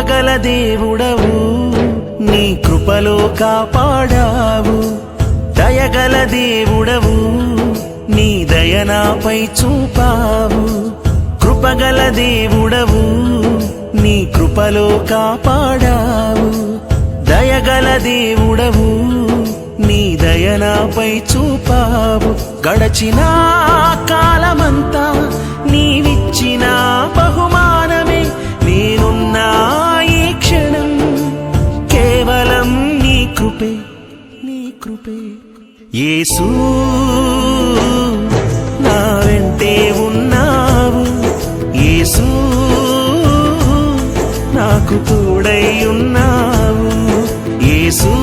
కృపగల దేవుడవు, నీ కృపలో కాపాడావు. దయగల దేవుడవు, నీ దయ నాపై చూపావు. కృపగల దేవుడవు, నీ కృపలో కాపాడావు. దయగల దేవుడవు, నీ దయ నాపై చూపావు. గడచిన కాలమంతా నీవిచ్చిన బహుమానమే, నేనున్నా ఈ క్షణం కేవలం నీ కృపే, నీ కృపే. యేసూ నా వెంటే ఉన్నావు, యేసూ నాకు తోడై ఉన్నావు, యేసూ